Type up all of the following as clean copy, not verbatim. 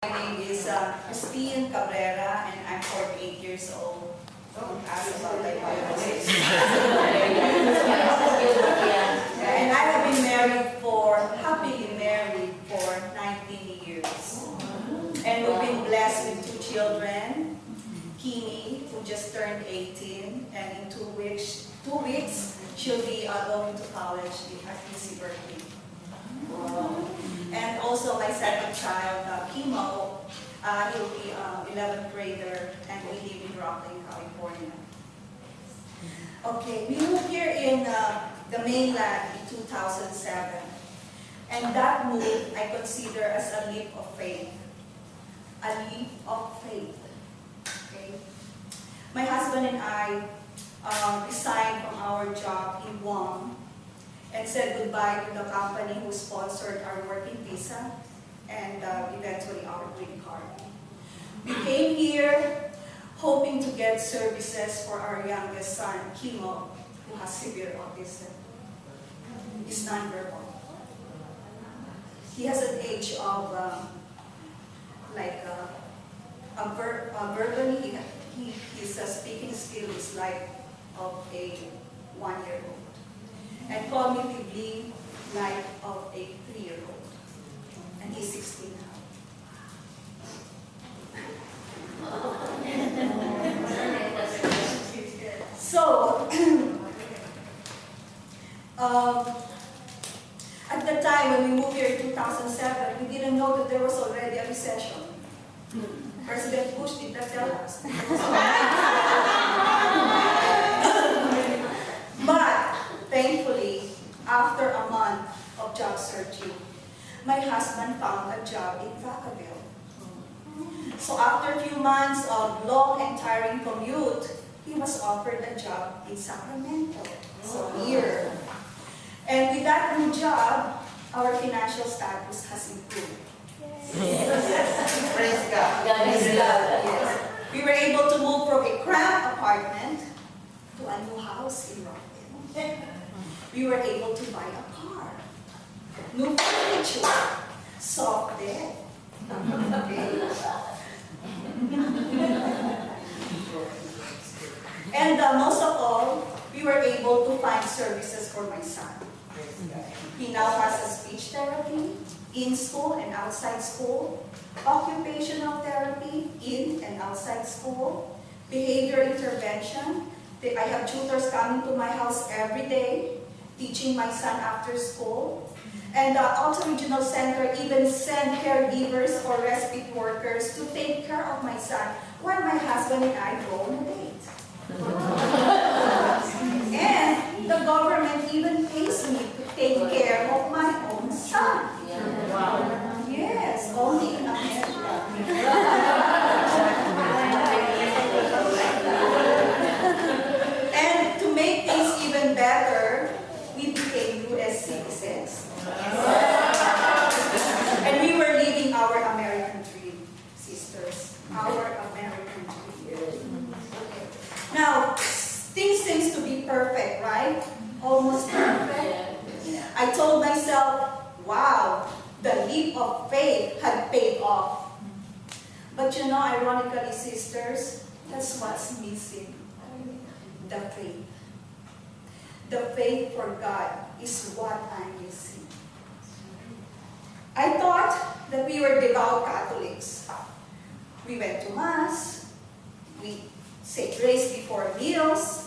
My name is Christine Cabrera, and I'm 48 years old. Don't ask about my biology. And I have been happily married for 19 years. And we've been blessed with 2 children. Kimi, who just turned 18, and in 2 weeks, she'll be going to college at UC Berkeley. And also my second child, Kimo, he'll be 11th grader, and we live in Rockland, California. Okay, we moved here in the mainland in 2007. And that move I consider as a leap of faith. A leap of faith. Okay? My husband and I resigned from our job in Guam and said goodbye to the company who sponsored our working visa and eventually our green card. We came here hoping to get services for our youngest son, Kimo, who has severe autism. He's nonverbal. He has an age of verbally, his speaking skill is like of a 1-year-old. And cognitively like of a 3-year-old. And he's 16 now. So, at the time when we moved here in 2007, we didn't know that there was already a recession. President Bush did not tell us. But, thankfully, after a month of job searching, my husband found a job in Vacaville. So after a few months of long and tiring commute, he was offered a job in Sacramento. So here. And with that new job, our financial status has improved. Praise God. Yes. We were able to move from a cramped apartment to a new house in Rockland. We were able to buy a car, new furniture, soft bed. And most of all, we were able to find services for my son. He now has a speech therapy, in school and outside school, occupational therapy, in and outside school, behavior intervention. I have tutors coming to my house every day, teaching my son after school. And the Alta Regional Center even sent caregivers or respite workers to take care of my son while my husband and I go on a date. And the government even pays me to take care of my own son. Wow. Yes, only in America. And to make things even better, we became U.S. citizens. And we were living our American dream, sisters. Our American dream. Now, things seem to be perfect, right? Almost perfect. I told myself, wow, the leap of faith had paid off. But you know, ironically, sisters, that's what's missing. The faith. The faith for God is what I'm missing. I thought that we were devout Catholics. We went to Mass. We say grace before meals.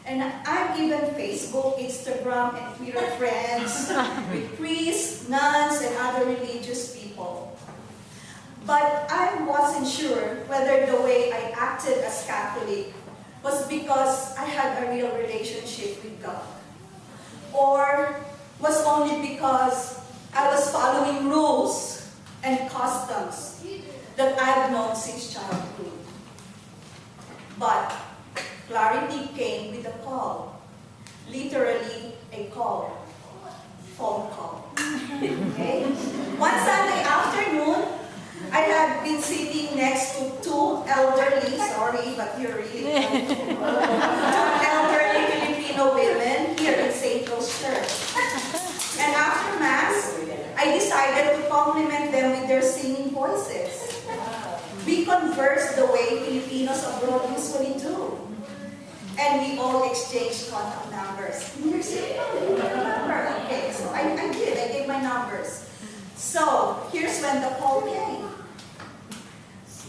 And I'm even Facebook, Instagram, and Twitter friends with priests, nuns, and other religious people. But I wasn't sure whether the way I acted as Catholic was because I had a real relationship with God, or was only because I was following rules and customs that I've known since childhood. But clarity came with a call, literally a call, phone call. Okay? One Sunday afternoon, I had been sitting next to 2 elderly, sorry, but you're really two elderly Filipino women here in St. Rose Church. And after Mass, I decided to compliment them with their singing voices. voices. We converse the way Filipinos abroad usually do. And we all exchange contact numbers. Here's your number. Okay, so I did. I gave my numbers. So, here's when the call came.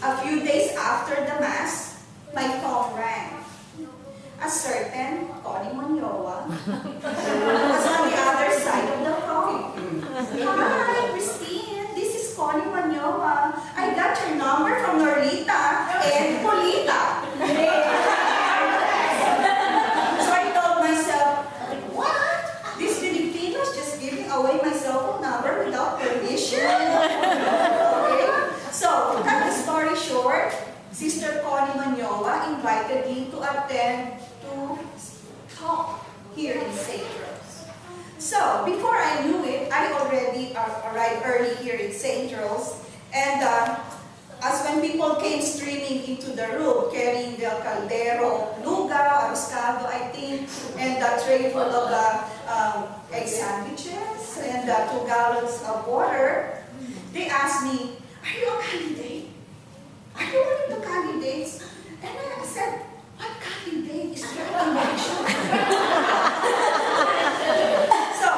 A few days after the Mass, my phone rang. A certain Connie Monyoa was on the other side of the phone. Hi, Christine. This is Connie Monyoa. I got your number from Norlita and Polita. So I told myself, what? These Filipinos just giving away my cell phone number without permission? Okay. So, to cut the story short, Sister Connie Monyoa invited me to attend to talk here in St. Rose. So, before I knew it, I already arrived early here in St. Rose. And as when people came streaming into the room, carrying the caldero, lugaw, arroscado, I think, and a tray full of egg sandwiches, and 2 gallons of water, they asked me, are you a candidate? Are you one of the candidates? And I said, what candidate is your election? So,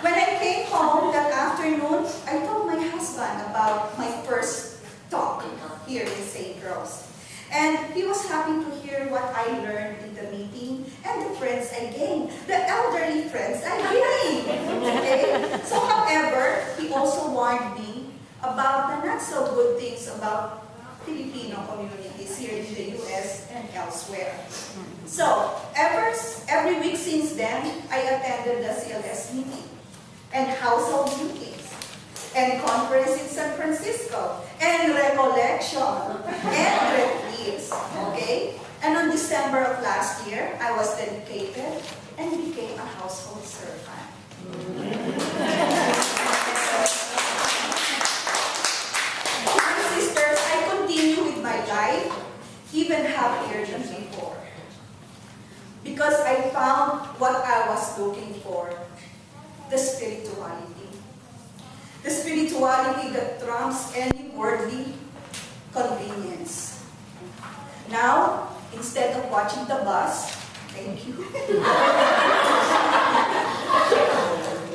when I came home that afternoon, I told my husband about my first talk here in St. Rose. And he was happy to hear what I learned in the meeting and the friends I gained, the elderly friends I gained. Okay? So, however, he also warned me about the not so good things about Filipino communities here in the U.S. and elsewhere. So, every week since then, I attended the CLS meeting and household meetings and conference in San Francisco and recollection and retreats. Okay? And on December of last year, I was dedicated and became a household servant. Sisters, I continue with my life even happier than before. Because I found what I was looking for, the spirituality. The spirituality that trumps any worldly convenience. Now, instead of watching the bus, thank you.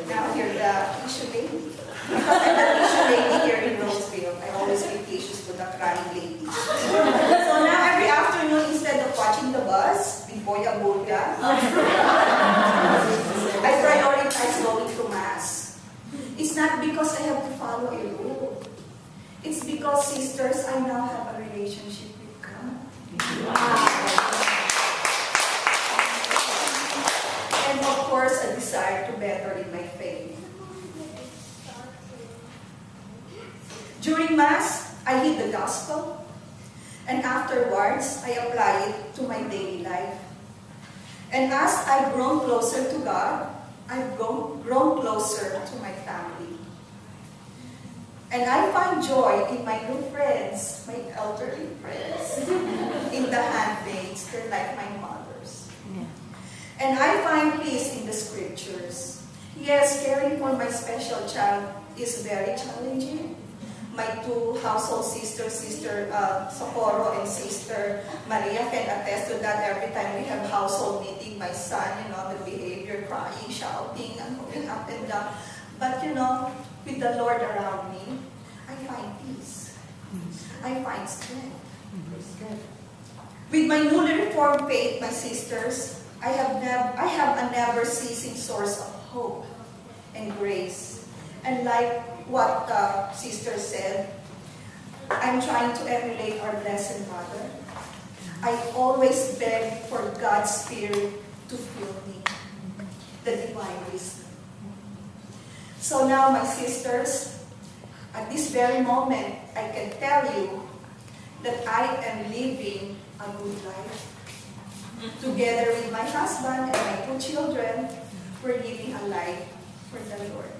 Now you're the tissue lady. Because I'm the tissue lady here in Roseville. I always give tissues to the crying ladies. So now every afternoon, instead of watching the bus with Boya Bulga, I prioritize going to Mass. It's not because I have to follow a rule. It's because, sisters, I now have a relationship with God. And of course, a desire to better in my faith. During Mass, I heed the gospel, and afterwards, I apply it to my daily life. And as I've grown closer to God, I've grown closer to my family. And I find joy in my new friends, my elderly friends, in the handmaids. They're like my mothers. Yeah. And I find peace in the scriptures. Yes, caring for my special child is very challenging. My 2 household sisters, Sister Socorro and Sister Maria, can attest to that. Every time we have household meeting, my son, the behavior, crying, shouting, and moving up and down. But with the Lord around me, I find peace. I find strength. With my newly reformed faith, my sisters, I have a never-ceasing source of hope and grace. And like what the sister said, I'm trying to emulate our Blessed Mother. I always beg for God's Spirit to fill me, the divine wisdom. So now, my sisters, at this very moment, I can tell you that I am living a good life. Together with my husband and my 2 children, we're living a life for the Lord.